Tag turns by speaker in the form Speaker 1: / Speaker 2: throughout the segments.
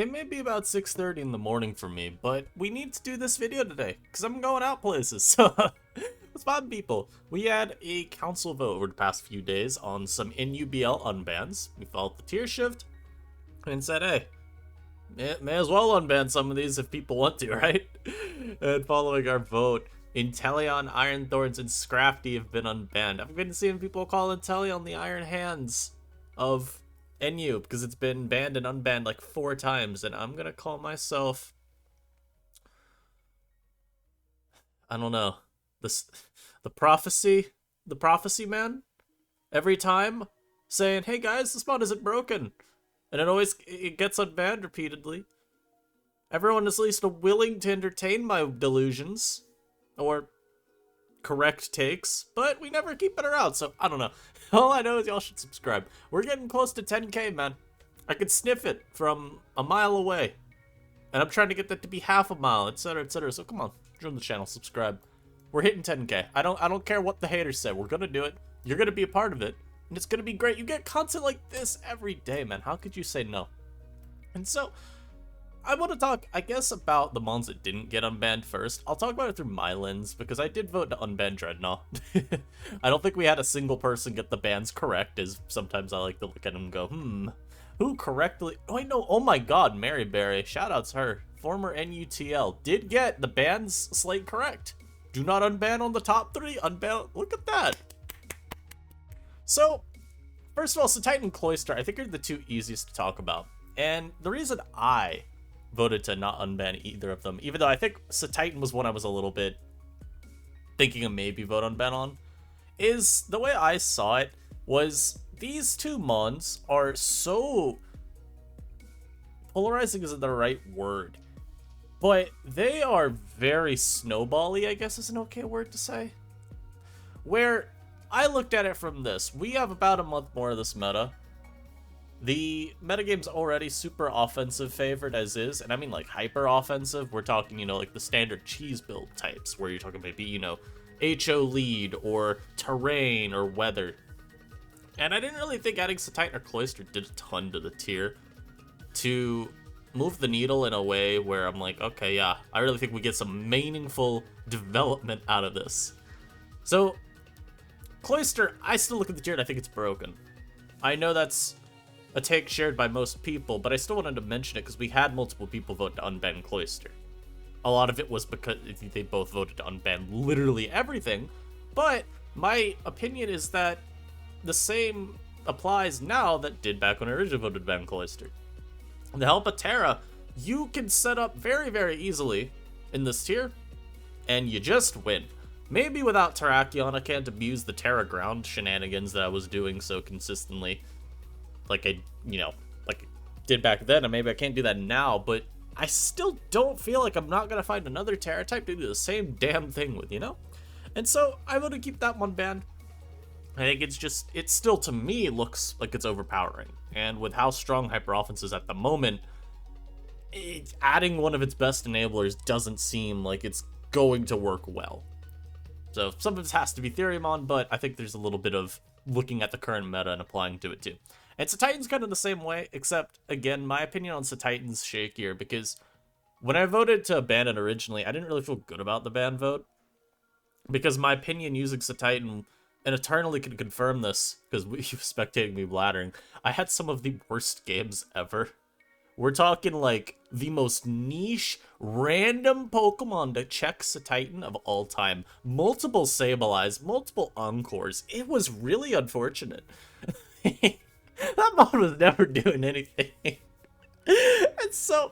Speaker 1: It may be about 6:30 in the morning for me, but we need to do this video today, because I'm going out places, so let's find people. We had a council vote over the past few days on some NUBL unbans. We followed the tier shift, and said, hey, may as well unban some of these if people want to, right? And following our vote, Inteleon, Iron Thorns, and Scrafty have been unbanned. I've been seeing people call Antellion the Iron Hands of NU because it's been banned and unbanned like 4 times, and I'm gonna call myself, I don't know, the prophecy man. Every time saying, hey guys, this mod isn't broken, and it gets unbanned repeatedly. Everyone is at least willing to entertain my delusions or correct takes, but we never keep it around, so I don't know. All I know is y'all should subscribe. We're getting close to 10k, man. I can sniff it from a mile away, and I'm trying to get that to be half a mile, etc, etc. So come on, join the channel, subscribe. We're hitting 10k. I don't care what the haters say. We're gonna do it. You're gonna be a part of it, and it's gonna be great. You get content like this every day, man. How could you say no? And so I want to talk, I guess, about the mons that didn't get unbanned first. I'll talk about it through my lens, because I did vote to unban Dreadn. I don't think we had a single person get the bans correct, as sometimes I like to look at them and go, who correctly... Oh, I know, oh my god, Maryberry, shoutouts her, former NUTL, did get the bans slate correct. Do not unban on the top 3, unban, look at that. So, first of all, Titan and Cloister, I think are the 2 easiest to talk about. And the reason I voted to not unban either of them, even though I think Titan was one I was a little bit thinking of maybe vote unban on, is the way I saw it was these 2 mons are so... polarizing isn't the right word, but they are very snowbally, I guess is an okay word to say. Where I looked at it from this, we have about a month more of this meta. The metagame's already super offensive favored as is, and I mean like hyper offensive. We're talking, you know, like the standard cheese build types, where you're talking maybe, you know, HO lead or terrain or weather. And I didn't really think adding Titan or Cloister did a ton to the tier to move the needle in a way where I'm like, okay, yeah, I really think we get some meaningful development out of this. So, Cloister, I still look at the tier and I think it's broken. I know that's a take shared by most people, but I still wanted to mention it because we had multiple people vote to unban Cloister. A lot of it was because they both voted to unban literally everything, but my opinion is that the same applies now that did back when I originally voted to ban Cloister. With the help of Terra, you can set up very, very easily in this tier, and you just win. Maybe without Terastallizing, I can't abuse the Terra ground shenanigans that I was doing so consistently, like I, you know, like I did back then, and maybe I can't do that now, but I still don't feel like I'm not gonna find another Terra type to do the same damn thing with, you know? And so I want to keep that one banned. I think it's just, it still to me looks like it's overpowering, and with how strong hyper offense is at the moment, adding one of its best enablers doesn't seem like it's going to work well. So some of this has to be Theoremon, but I think there's a little bit of looking at the current meta and applying to it too. And Titan's kind of the same way, except, again, my opinion on Titan's shakier, because when I voted to ban it originally, I didn't really feel good about the ban vote, because my opinion using Titan, and Eternally can confirm this, because you spectating me blathering, I had some of the worst games ever. We're talking, like, the most niche, random Pokemon to check Titan of all time. Multiple Sableyes, multiple Encores. It was really unfortunate. That mod was never doing anything. And so,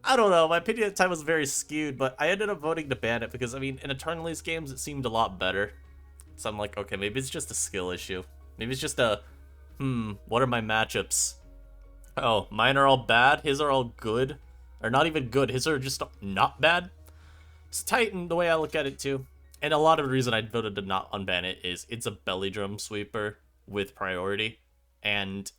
Speaker 1: I don't know, my opinion at the time was very skewed, but I ended up voting to ban it because, I mean, in Eternaly's games, it seemed a lot better. So I'm like, okay, maybe it's just a skill issue. Maybe it's just a, what are my matchups? Oh, mine are all bad, his are all good. Or not even good, his are just not bad. So Titan, the way I look at it too, and a lot of the reason I voted to not unban it is it's a belly drum sweeper with priority. And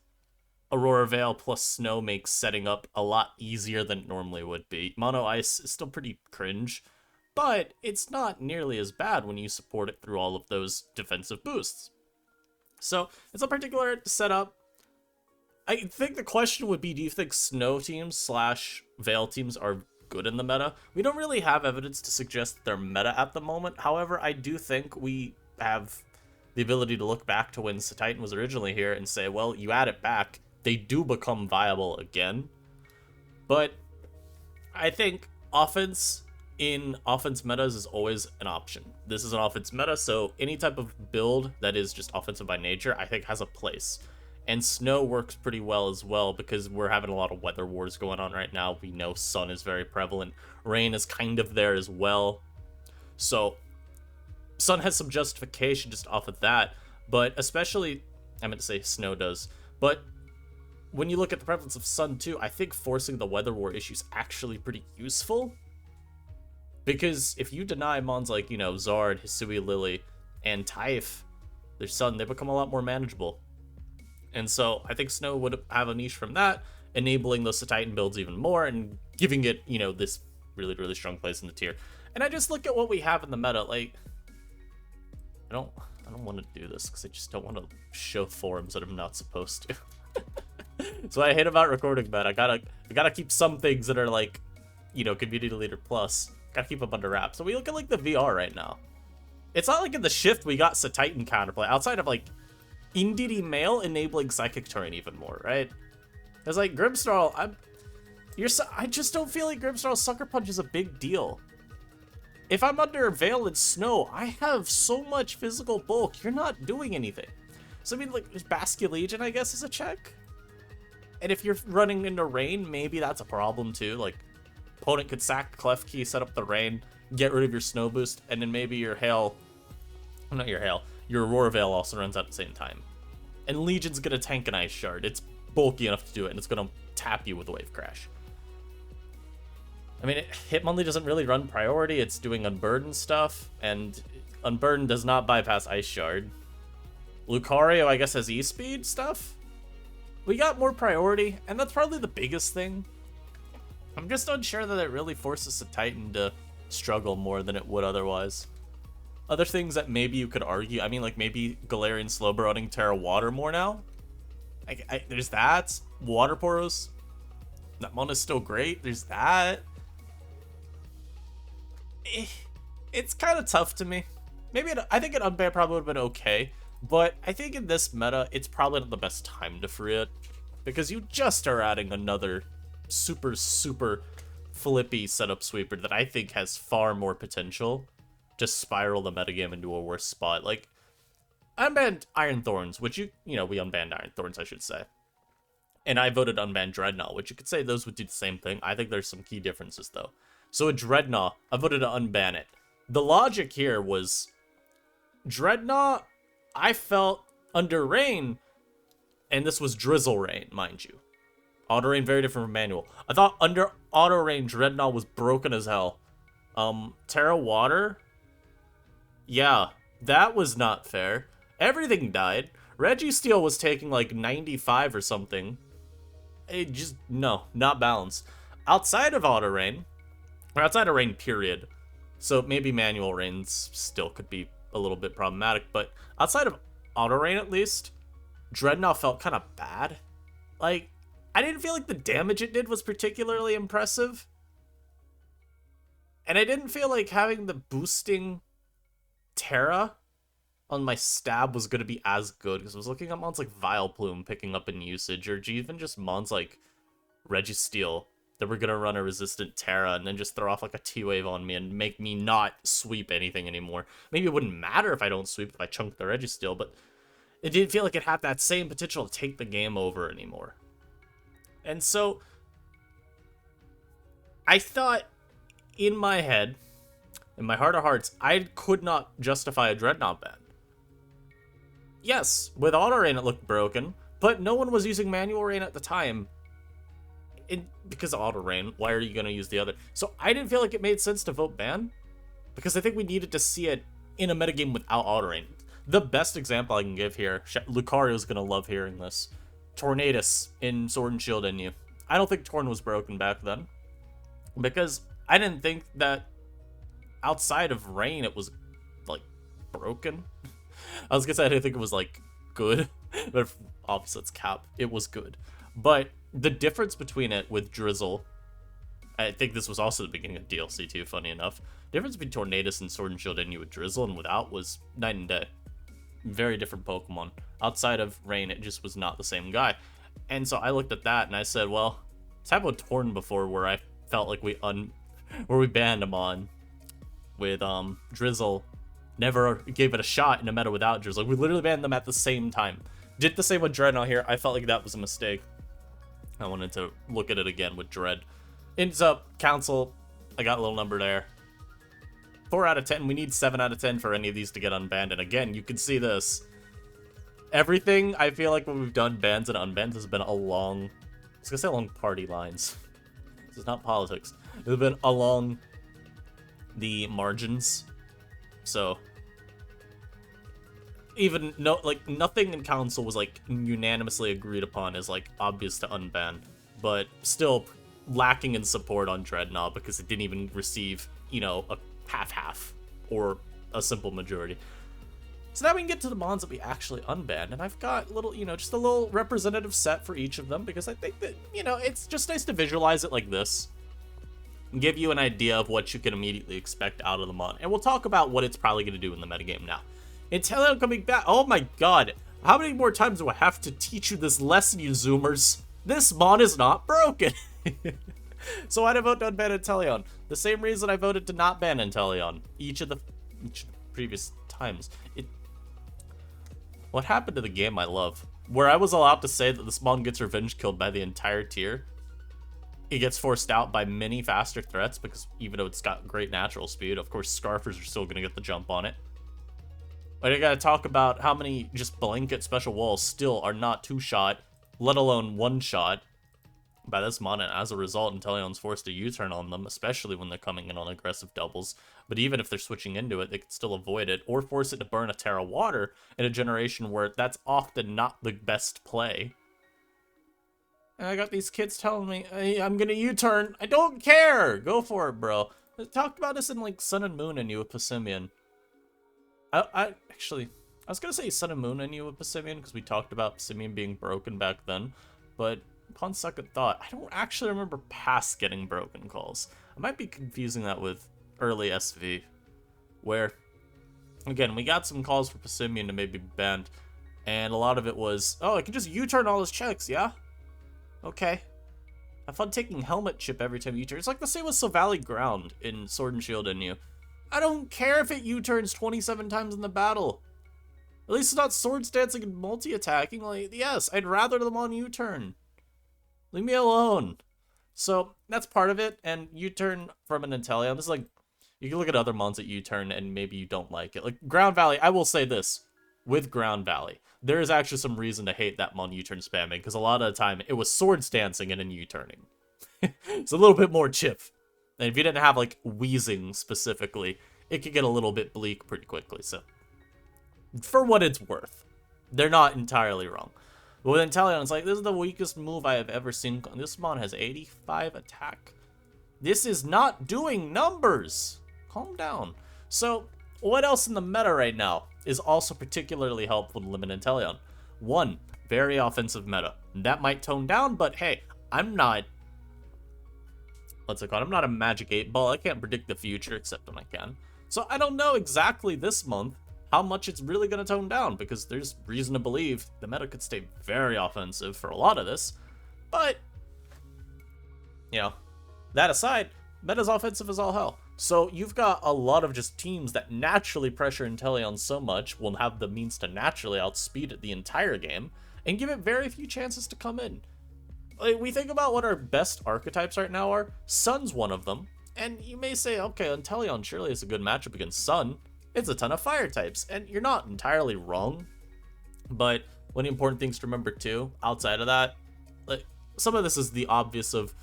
Speaker 1: Aurora Veil plus Snow makes setting up a lot easier than it normally would be. Mono Ice is still pretty cringe, but it's not nearly as bad when you support it through all of those defensive boosts. So it's a particular setup. I think the question would be, do you think snow teams slash Veil teams are good in the meta? We don't really have evidence to suggest that they're meta at the moment. However, I do think we have the ability to look back to when Titan was originally here and say, well, you add it back, they do become viable again. But I think offense in offense metas is always an option. This is an offense meta, so any type of build that is just offensive by nature, I think has a place. And snow works pretty well as well because we're having a lot of weather wars going on right now. We know sun is very prevalent. Rain is kind of there as well. So sun has some justification just off of that. But especially, I meant to say snow does. But when you look at the prevalence of sun too, I think forcing the weather war issue is actually pretty useful. Because if you deny mons like, you know, Zard, Hisui Lily, and Taif their sun, they become a lot more manageable. And so I think Snow would have a niche from that, enabling those Titan builds even more and giving it, you know, this really, really strong place in the tier. And I just look at what we have in the meta, like, I don't want to do this because I just don't want to show forums that I'm not supposed to. So I hate about recording that. I gotta keep some things that are like, you know, community leader plus. Gotta keep them under wraps. So we look at like the VR right now. It's not like in the shift we got Titan counterplay outside of like Indie Mail enabling Psychic Terrain even more, right? It's like Grimsnarl, I just don't feel like Grimsnarl's Sucker Punch is a big deal. If I'm under Veil and Snow, I have so much physical bulk, you're not doing anything. So I mean, like, Basque Legion, I guess, is a check. And if you're running into Rain, maybe that's a problem too. Like, opponent could sack Clef Key, set up the Rain, get rid of your Snow Boost, and then maybe your Hail, not your Hail, your Aurora Veil also runs out at the same time. And Legion's gonna tank an Ice Shard. It's bulky enough to do it, and it's gonna tap you with Wave Crash. I mean, Hitmonlee doesn't really run priority, it's doing Unburden stuff, and Unburden does not bypass Ice Shard. Lucario, I guess, has E-Speed stuff? We got more priority, and that's probably the biggest thing. I'm just unsure that it really forces a Titan to struggle more than it would otherwise. Other things that maybe you could argue, I mean, like, maybe Galarian Slowbro running Terra Water more now? There's that. Water Poros. That mon is still great. There's that. It's kind of tough to me. Maybe I think an unban probably would have been okay, but I think in this meta, it's probably not the best time to free it, because you just are adding another super, super flippy setup sweeper that I think has far more potential to spiral the metagame into a worse spot. Like, I unbanned Iron Thorns, which we unbanned Iron Thorns, I should say. And I voted unban Dreadnought, which you could say those would do the same thing. I think there's some key differences, though. So a Dreadnought, I voted to unban it. The logic here was Dreadnought, I felt under Rain, and this was Drizzle Rain, mind you. Auto Rain, very different from manual. I thought under Auto Rain, Dreadnought was broken as hell. Terra Water, yeah, that was not fair. Everything died. Registeel was taking like 95 or something. It just, no, not balanced. Outside of Auto Rain, or outside of Rain, period. So maybe manual Rains still could be a little bit problematic, but outside of Auto Rain at least, Dreadnought felt kind of bad. Like, I didn't feel like the damage it did was particularly impressive. And I didn't feel like having the boosting Terra on my stab was going to be as good, because I was looking at mons like Vileplume picking up in usage, or even just mons like Registeel that were going to run a resistant Terra and then just throw off like a T-Wave on me and make me not sweep anything anymore. Maybe it wouldn't matter if I don't sweep if I chunk the Registeel, but it didn't feel like it had that same potential to take the game over anymore. And so I thought in my head, in my heart of hearts, I could not justify a Dreadnought ban. Yes, with Auto Rain it looked broken, but no one was using Manual Rain at the time. Because of Auto Rain, why are you going to use the other? So I didn't feel like it made sense to vote ban, because I think we needed to see it in a metagame without Auto Rain. The best example I can give here, Lucario's going to love hearing this. Tornadus in Sword and Shield in you. I don't think Torn was broken back then, because I didn't think that outside of Rain it was like broken. I was gonna say I didn't think it was like good, but obviously it's cap. It was good. But the difference between it with Drizzle, I think this was also the beginning of DLC too, funny enough. The difference between Tornadus and Sword and Shield and you with Drizzle and without was night and day. Very different Pokemon. Outside of Rain, it just was not the same guy. And so I looked at that and I said, well, it's happened with Torn before where I felt like we banned him on with Drizzle. Never gave it a shot in a meta without Drizzle. We literally banned them at the same time. Did the same with Dread out here. I felt like that was a mistake. I wanted to look at it again with Dread. Ends up, Council, I got a little number there. 4 out of 10. We need 7 out of 10 for any of these to get unbanned. And again, you can see this. Everything, I feel like when we've done bans and unbans has been along, I was gonna say along party lines. This is not politics. It's been along the margins. So, even nothing in Council was like unanimously agreed upon as like obvious to unban, but still lacking in support on Dreadnought because it didn't even receive, you know, a half or a simple majority. So now we can get to the mons that we actually unbanned, and I've got little, you know, just a little representative set for each of them because I think that, you know, it's just nice to visualize it like this and give you an idea of what you can immediately expect out of the mon. And we'll talk about what it's probably going to do in the metagame now. Inteleon coming back. Oh my god. How many more times do I have to teach you this lesson, you zoomers? This mon is not broken. So why'd I vote to unban Inteleon? The same reason I voted to not ban Inteleon each of the previous times. What happened to the game I love? Where I was allowed to say that this mon gets revenge killed by the entire tier. It gets forced out by many faster threats because even though it's got great natural speed, of course Scarfers are still going to get the jump on it. But I gotta talk about how many just blanket special walls still are not 2-shot, let alone 1-shot by this mon, and as a result, Inteleon's forced to U-turn on them, especially when they're coming in on aggressive doubles. But even if they're switching into it, they can still avoid it, or force it to burn a Terra Water in a generation where that's often not the best play. And I got these kids telling me, hey, I'm gonna U-turn. I don't care! Go for it, bro. I talked about this in, like, Sun and Moon and you with Passimian. I was gonna say Sun and Moon and you with Passimian, because we talked about Passimian being broken back then, but upon second thought, I don't actually remember past getting broken calls. I might be confusing that with early SV, where, again, we got some calls for Passimian to maybe be banned, and a lot of it was, oh, I can just U-turn all his checks, yeah? Okay. Have fun taking helmet chip every time you U-turn. It's like the same with Silvally Ground in Sword and Shield NU. I don't care if it U-turns 27 times in the battle. At least it's not sword stancing and multi-attacking. Like, yes, I'd rather them on U-turn. Leave me alone. So, that's part of it, and U-turn from an Inteleon. This is like, you can look at other mons that U-turn and maybe you don't like it. Like, Ground Valley, I will say this. With Ground Valley, there is actually some reason to hate that mon U-turn spamming, because a lot of the time, it was sword stancing and then U-turning. It's a little bit more chip. And if you didn't have, like, wheezing specifically, it could get a little bit bleak pretty quickly, so. For what it's worth, they're not entirely wrong. But with Antellion, it's like, this is the weakest move I have ever seen. This mon has 85 attack. This is not doing numbers. Calm down. So, what else in the meta right now is also particularly helpful to limit Inteleon? One, very offensive meta. That might tone down, but hey, I'm not... What's it called? I'm not a magic 8-ball. I can't predict the future, except when I can. So I don't know exactly this month how much it's really going to tone down, because there's reason to believe the meta could stay very offensive for a lot of this. But, you know, that aside, meta's offensive as all hell. So you've got a lot of just teams that naturally pressure Inteleon so much will have the means to naturally outspeed it the entire game and give it very few chances to come in. Like, we think about what our best archetypes right now are. Sun's one of them. And you may say, okay, Inteleon surely is a good matchup against Sun. It's a ton of fire types, and you're not entirely wrong. But one of the important things to remember too, outside of that, like, some of this is the obvious of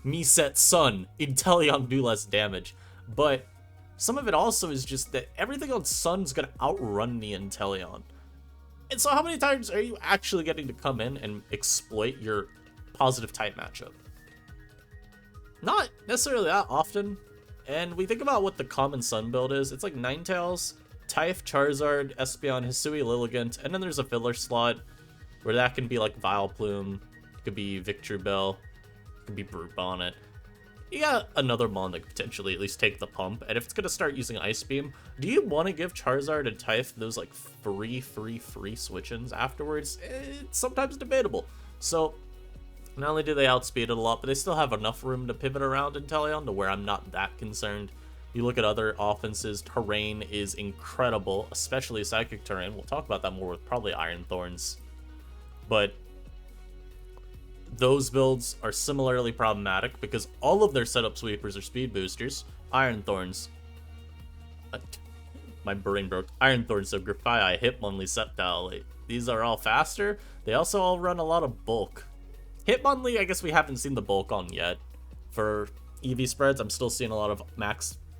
Speaker 1: me set Sun, Inteleon do less damage. But some of it also is just that everything on Sun's gonna outrun the Inteleon. And so how many times are you actually getting to come in and exploit your positive type matchup? Not necessarily that often. And we think about what the common Sun build is. It's like Ninetales, Typh, Charizard, Espeon, Hisui, Lilligant, and then there's a filler slot where that can be like Vileplume, Could be Victory Bell. Could be Brute Bonnet. You got another Mon that could potentially at least take the pump. And if it's going to start using Ice Beam, do you want to give Charizard and Typh those like free switch-ins afterwards? It's sometimes debatable. So not only do they outspeed it a lot, but they still have enough room to pivot around Inteleon to where I'm not that concerned. You look at other offenses, Terrain is incredible, especially Psychic Terrain. We'll talk about that more with probably Iron Thorns. But those builds are similarly problematic because all of their setup sweepers are speed boosters. Iron Thorns. My brain broke. Iron Thorns, so Grafai, Hitmonlee, Sceptile. These are all faster. They also all run a lot of bulk. Hitmonlee, I guess we haven't seen the bulk on yet. For EV spreads, I'm still seeing a lot of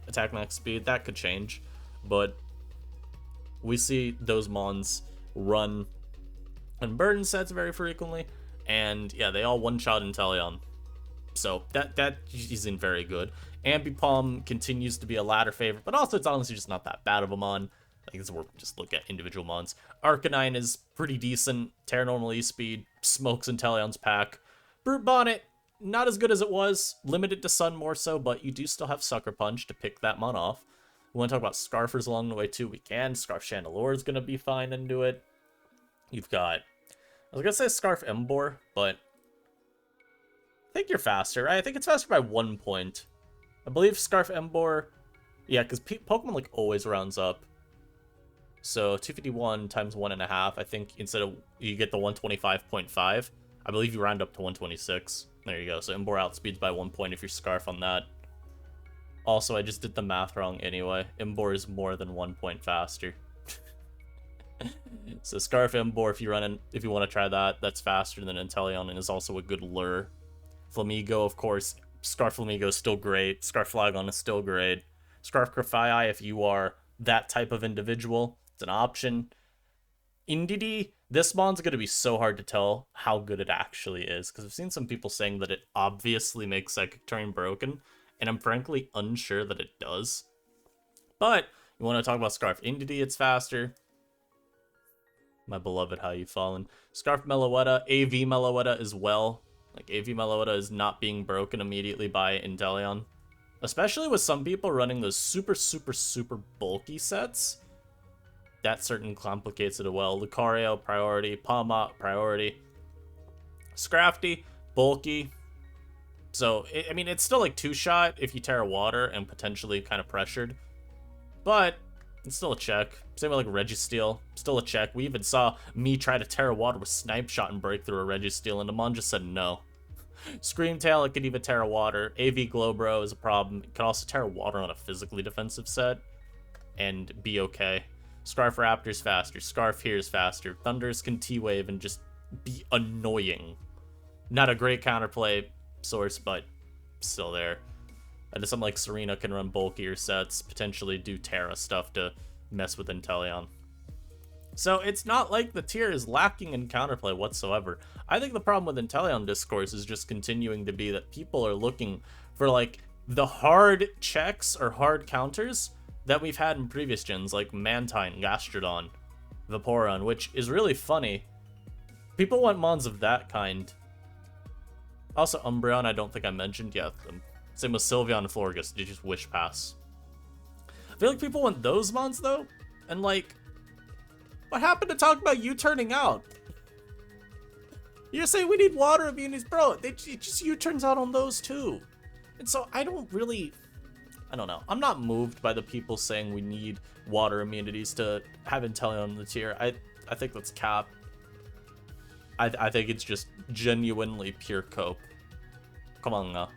Speaker 1: attack max speed. That could change. But we see those Mons run and burden sets very frequently. And yeah, they all one-shot Inteleon. So that isn't very good. Ambipom continues to be a ladder favorite, but also it's honestly just not that bad of a Mon. I guess we'll just look at individual Mons. Arcanine is pretty decent. Terra Normal E-Speed smokes Inteleon's pack. Brute Bonnet, not as good as it was. Limited to Sun more so, but you do still have Sucker Punch to pick that Mon off. We want to talk about Scarfers along the way too. We can. Scarf Chandelure is going to be fine into it. You've got... I was going to say Scarf Embor, but I think you're faster, right? I think it's faster by 1 point. I believe Scarf Embor... Yeah, because Pokemon, like, always rounds up. So 251 times 1.5, I think instead of... You get the 125.5. I believe you round up to 126. There you go. So Embor outspeeds by 1 point if you're Scarf on that. Also, I just did the math wrong anyway. Embor is more than 1 point faster. So Scarf Embor, if you want to try that, that's faster than Inteleon and is also a good lure. Flamigo, of course. Scarf Flamigo is still great. Scarf Flagon is still great. Scarf Grafai, if you are that type of individual, it's an option. Indeedee, this Mon's going to be so hard to tell how good it actually is, because I've seen some people saying that it obviously makes Psychic Terrain broken, and I'm frankly unsure that it does. But you want to talk about Scarf Indeedee, it's faster. My beloved, how you fallen. Scarf Meloetta, AV Meloetta as well. Like, AV Meloetta is not being broken immediately by Inteleon. Especially with some people running those super bulky sets. That certainly complicates it well. Lucario, priority. Palmot, priority. Scrafty, bulky. So, I mean, it's still like 2-shot if you Terra Water and potentially kind of pressured. But it's still a check. Same with like Registeel. Still a check. We even saw me try to Terra Water with Snipe Shot and break through a Registeel, and Amon just said no. Screamtail, it could even Terra Water. AV Glowbro is a problem. It can also Terra Water on a physically defensive set and be okay. Scarf Raptor's faster. Scarf here is faster. Thunders can T-Wave and just be annoying. Not a great counterplay source, but still there. And something like Serena can run bulkier sets, potentially do Terra stuff to mess with Inteleon. So it's not like the tier is lacking in counterplay whatsoever. I think the problem with Inteleon discourse is just continuing to be that people are looking for like the hard checks or hard counters that we've had in previous gens, like Mantine, Gastrodon, Vaporeon, which is really funny. People want Mons of that kind. Also, Umbreon, I don't think I mentioned. Yeah, same with Sylveon and Florges. You just Wish Pass. I feel like people want those Mons, though. And, like, what happened to talk about you turning out? You're saying we need water immunities. Bro, it just U-turns out on those, too. And so I don't know. I'm not moved by the people saying we need water immunities to have Inteleon on the tier. I think that's cap. I think it's just genuinely pure cope. Come on now.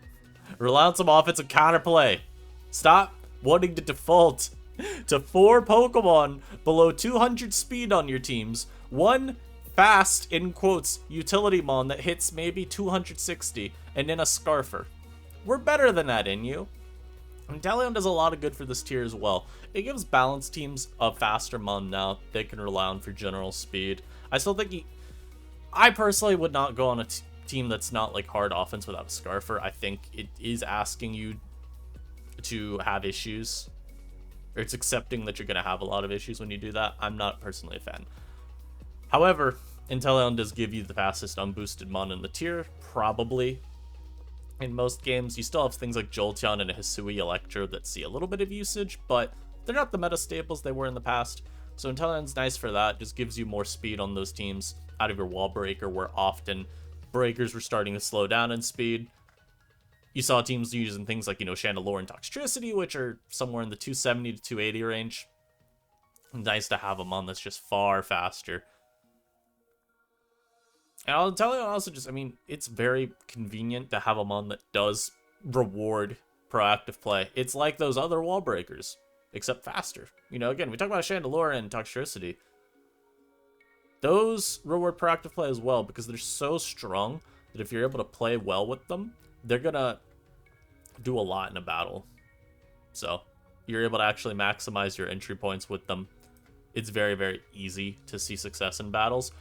Speaker 1: Rely on some offensive counterplay. Stop wanting to default to 4 Pokemon below 200 speed on your teams. 1 fast, in quotes, utility mon that hits maybe 260, and then a Scarfer. We're better than that, Inu. Inteleon does a lot of good for this tier as well. It gives balanced teams a faster mon now they can rely on for general speed. I still think I personally would not go on a team that's not like hard offense without a Scarfer. I think it is asking you to have issues. Or it's accepting that you're going to have a lot of issues when you do that. I'm not personally a fan. However, Inteleon does give you the fastest unboosted mon in the tier, probably. In most games, you still have things like Jolteon and a Hisui Electro that see a little bit of usage, but they're not the meta staples they were in the past. So Inteleon's nice for that, just gives you more speed on those teams out of your wall breaker, where often breakers were starting to slow down in speed. You saw teams using things like, Chandelure and Toxtricity, which are somewhere in the 270 to 280 range. Nice to have a mon that's just far faster. And I'll tell you also it's very convenient to have a mon that does reward proactive play. It's like those other wall breakers, except faster. Again, we talk about Chandelure and Toxtricity. Those reward proactive play as well, because they're so strong that if you're able to play well with them, they're gonna do a lot in a battle. So you're able to actually maximize your entry points with them. It's very, very easy to see success in battles.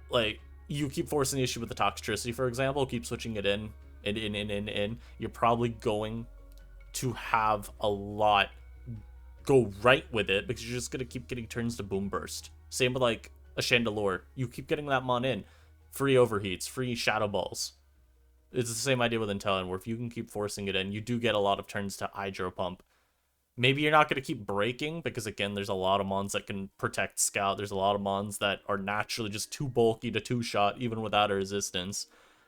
Speaker 1: Like, you keep forcing the issue with the Toxtricity, for example, keep switching it in, you're probably going to have a lot go right with it, because you're just going to keep getting turns to Boom Burst. Same with, like, a Chandelure. You keep getting that mon in. Free overheats, free Shadow Balls. It's the same idea with Inteleon, where if you can keep forcing it in, you do get a lot of turns to Hydro Pump. Maybe you're not going to keep breaking, because again, there's a lot of mons that can protect Scout. There's a lot of mons that are naturally just too bulky to two-shot, even without a resistance.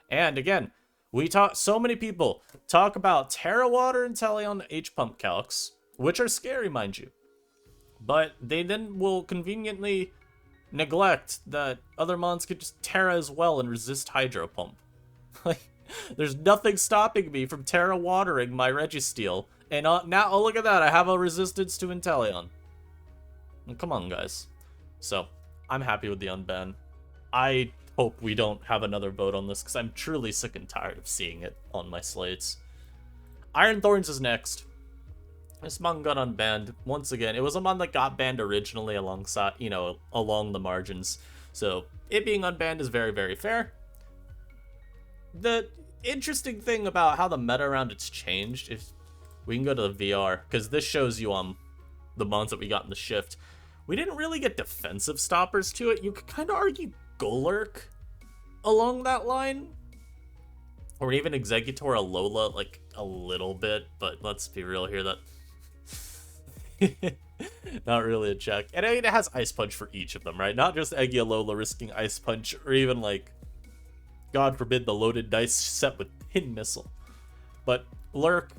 Speaker 1: And again, so many people talk about Terra Water Inteleon H-Pump calcs, which are scary, mind you. But they then will conveniently neglect that other mons could just Terra as well and resist Hydro Pump. Like, there's nothing stopping me from Terra Watering my Registeel. And now, oh, look at that. I have a resistance to Inteleon. Come on, guys. So, I'm happy with the unban. I hope we don't have another vote on this, because I'm truly sick and tired of seeing it on my slates. Iron Thorns is next. This mon got unbanned. Once again, it was a mon that got banned originally alongside, along the margins. So, it being unbanned is very, very fair. The interesting thing about how the meta around it's changed, if we can go to the VR, because this shows you the mons that we got in the shift. We didn't really get defensive stoppers to it. You could kind of argue Golurk along that line, or even Executor Alola, like a little bit, but let's be real here, that not really a check. And I mean, it has Ice Punch for each of them, right? Not just Eggy Alola risking Ice Punch, or even like, God forbid, the loaded dice set with Pin Missile. But Lurk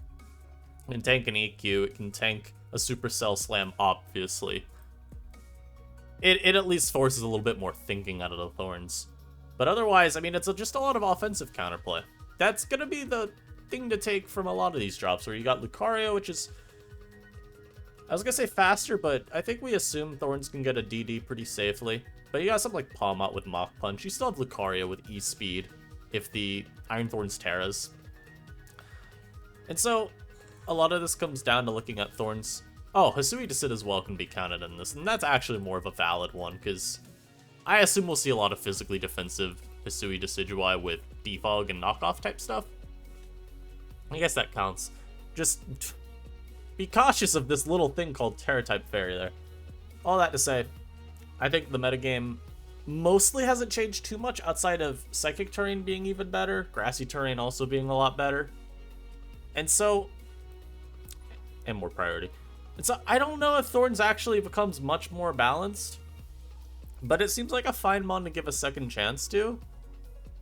Speaker 1: can tank an EQ, it can tank a Supercell Slam, obviously. It at least forces a little bit more thinking out of the Thorns. But otherwise, it's just a lot of offensive counterplay. That's going to be the thing to take from a lot of these drops, where you got Lucario, which is, I was going to say faster, but I think we assume Thorns can get a DD pretty safely. But you got something like Palmot with Mach Punch. You still have Lucario with E-Speed if the Iron Thorns Terras. And so, a lot of this comes down to looking at Thorns. Oh, Hisui Decid as well can be counted in this, and that's actually more of a valid one, because I assume we'll see a lot of physically defensive Hisui Decidueye with defog and knockoff type stuff. I guess that counts. Just be cautious of this little thing called Terra type Fairy there. All that to say, I think the metagame mostly hasn't changed too much outside of Psychic Terrain being even better, Grassy Terrain also being a lot better. And so, and more priority. And so I don't know if Thorns actually becomes much more balanced, but it seems like a fine mon to give a second chance to,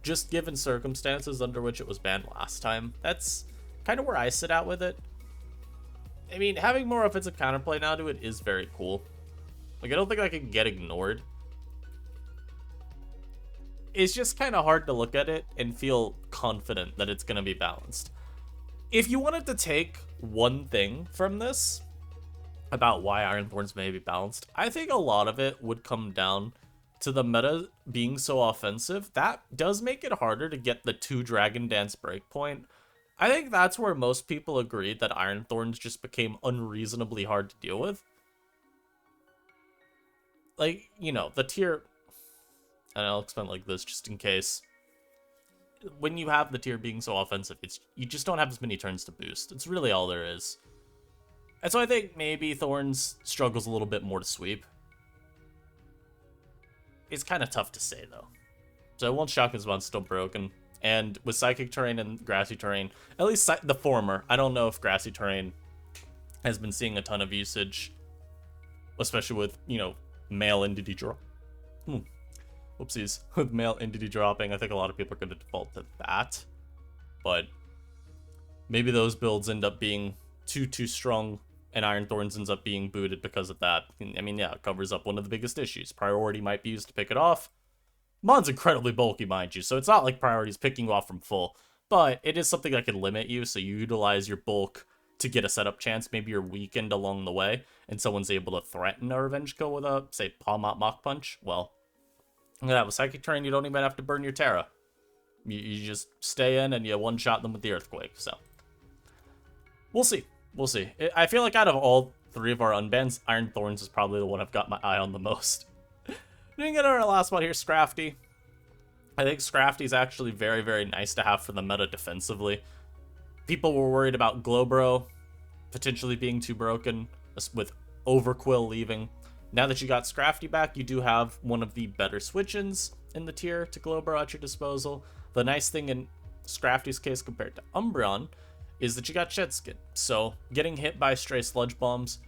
Speaker 1: just given circumstances under which it was banned last time. That's kind of where I sit at with it. Having more offensive counterplay now to it is very cool. Like, I don't think I can get ignored. It's just kind of hard to look at it and feel confident that it's going to be balanced. If you wanted to take one thing from this about why Iron Thorns may be balanced, I think a lot of it would come down to the meta being so offensive. That does make it harder to get the 2 Dragon Dance breakpoint. I think that's where most people agreed that Iron Thorns just became unreasonably hard to deal with. Like, the tier, and I'll explain like this just in case. When you have the tier being so offensive, you just don't have as many turns to boost. It's really all there is. And so I think maybe Thorns struggles a little bit more to sweep. It's kind of tough to say, though. So it won't shock as one's still broken. And with Psychic Terrain and Grassy Terrain, at least the former, I don't know if Grassy Terrain has been seeing a ton of usage, especially with, you know, male entity drop. Whoopsies. With male entity dropping, I think a lot of people are going to default to that. But maybe those builds end up being too strong, and Iron Thorns ends up being booted because of that. I mean, yeah, it covers up one of the biggest issues. Priority might be used to pick it off. Mon's incredibly bulky, mind you, so it's not like Priority's picking you off from full, but it is something that can limit you, so you utilize your bulk to get a setup chance. Maybe you're weakened along the way, and someone's able to threaten a revenge kill with a, say, Palm Out Mach Punch. Well, look at that. With Psychic Terrain, you don't even have to burn your Terra. You just stay in, and you one-shot them with the Earthquake, so. We'll see. We'll see. I feel like out of all three of our unbans, Iron Thorns is probably the one I've got my eye on the most. Moving into our last one here, Scrafty. I think Scrafty is actually very, very nice to have for the meta defensively. People were worried about Glowbro potentially being too broken, with Overquill leaving. Now that you got Scrafty back, you do have one of the better switch-ins in the tier to Glowbro at your disposal. The nice thing in Scrafty's case compared to Umbreon is that you got Shed Skin. So getting hit by stray Sludge Bombs,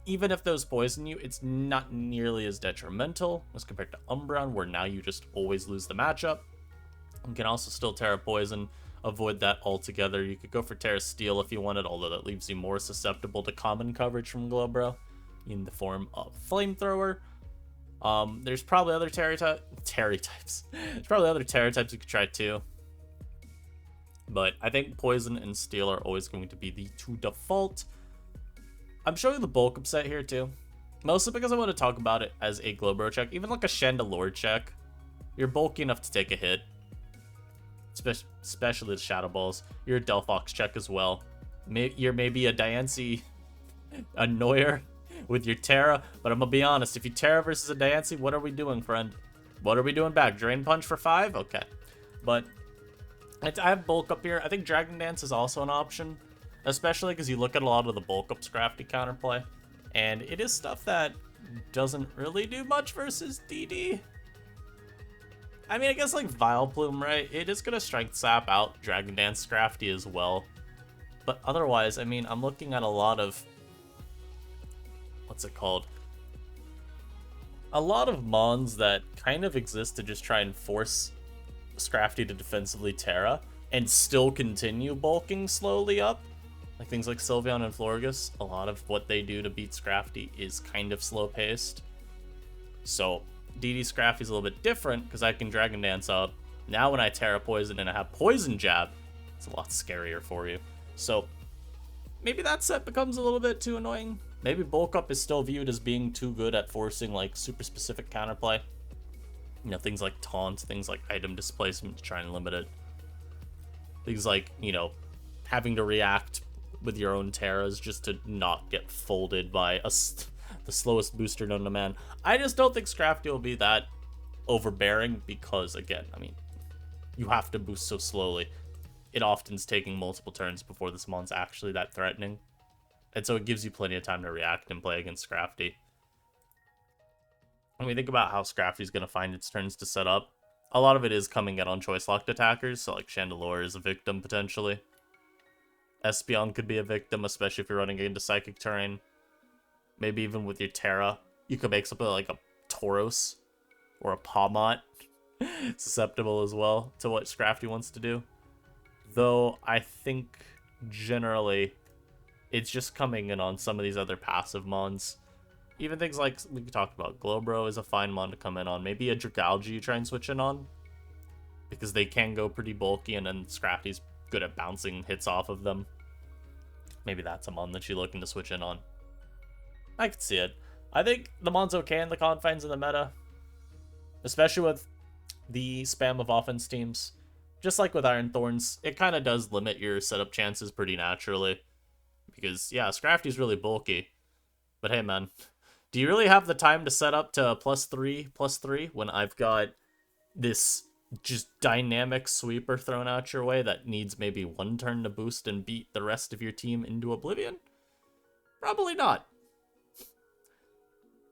Speaker 1: even if those poison you, it's not nearly as detrimental as compared to Umbreon, where now you just always lose the matchup. You can also still Terra Poison, avoid that altogether. You could go for Terra Steel if you wanted, although that leaves you more susceptible to common coverage from Glowbro in the form of Flamethrower. There's probably other Terra types. There's probably other Terra types you could try too. But I think Poison and Steel are always going to be the two default. I'm showing the bulk upset here too, mostly because I want to talk about it as a Glowbro check. Even like a Chandelure check, you're bulky enough to take a hit, especially the Shadow Balls. You're a Delphox check as well. You're maybe a Diancie annoyer with your Terra, but I'm gonna be honest, if you Terra versus a Diancie, what are we doing, friend? What are we doing back? Drain Punch for 5? Okay. But I have bulk up here. I think Dragon Dance is also an option, especially because you look at a lot of the bulk up Scrafty counterplay, and it is stuff that doesn't really do much versus DD. I mean, I guess like Vileplume, right? It is going to Strength Sap out Dragon Dance Scrafty as well. But otherwise, I mean, I'm looking at a lot of, what's it called? A lot of mons that kind of exist to just try and force Scrafty to defensively Terra and still continue bulking slowly up. Like things like Sylveon and Florges, a lot of what they do to beat Scrafty is kind of slow paced. So DD Scrafty is a little bit different because I can Dragon Dance up. Now when I Terra Poison and I have Poison Jab, it's a lot scarier for you. So maybe that set becomes a little bit too annoying. Maybe bulk up is still viewed as being too good at forcing like super specific counterplay. You know, things like taunt, things like item displacement to try and limit it. Things like, you know, having to react with your own Terras just to not get folded by the slowest booster known to man. I just don't think Scrafty will be that overbearing because, again, I mean, you have to boost so slowly. It often's taking multiple turns before this mon's actually that threatening. And so it gives you plenty of time to react and play against Scrafty. When we think about how Scrafty's going to find its turns to set up, a lot of it is coming in on choice-locked attackers, so like Chandelure is a victim potentially. Espeon could be a victim, especially if you're running into Psychic Terrain. Maybe even with your Terra, you could make something like a Tauros or a Pawmot susceptible as well to what Scrafty wants to do. Though I think generally it's just coming in on some of these other passive mons. Even things like we talked about, Glowbro is a fine mon to come in on. Maybe a Dragalge you try and switch in on, because they can go pretty bulky, and then Scrafty's good at bouncing hits off of them. Maybe that's a mon that you're looking to switch in on. I could see it. I think the mon's okay in the confines of the meta, especially with the spam of offense teams. Just like with Iron Thorns, it kind of does limit your setup chances pretty naturally. Because, yeah, Scrafty's really bulky. But hey, man, do you really have the time to set up to +3/+3 when I've got this just dynamic sweeper thrown out your way that needs maybe one turn to boost and beat the rest of your team into oblivion? Probably not.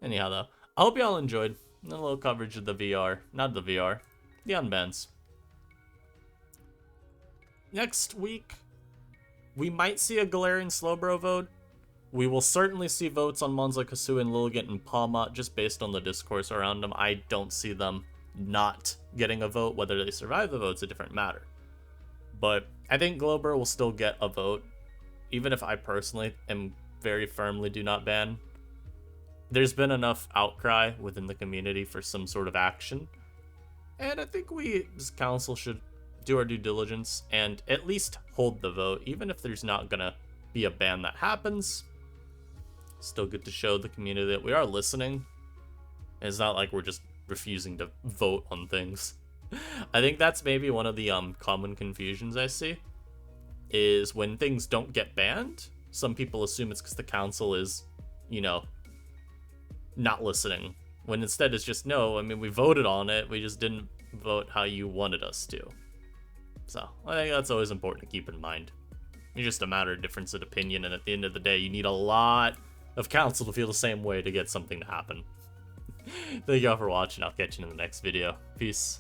Speaker 1: Anyhow, though, I hope y'all enjoyed. A little coverage of the VR. Not the VR. The unbans. Next week, we might see a Galarian Slowbro vote. We will certainly see votes on Monza, Kasu, and Lilligant and Palma, just based on the discourse around them. I don't see them not getting a vote. Whether they survive the vote's a different matter. But I think Glowbur will still get a vote, even if I personally am very firmly do not ban. There's been enough outcry within the community for some sort of action. And I think we, as council, should do our due diligence and at least hold the vote, even if there's not gonna be a ban that happens. Still good to show the community that we are listening. It's not like we're just refusing to vote on things. I think that's maybe one of the common confusions I see, is when things don't get banned, some people assume it's because the council is, you know, not listening. When instead it's just, no, I mean, we voted on it, we just didn't vote how you wanted us to. So I think that's always important to keep in mind. It's just a matter of difference of opinion, and at the end of the day, you need a lot of council to feel the same way to get something to happen. Thank y'all for watching. I'll catch you in the next video. Peace.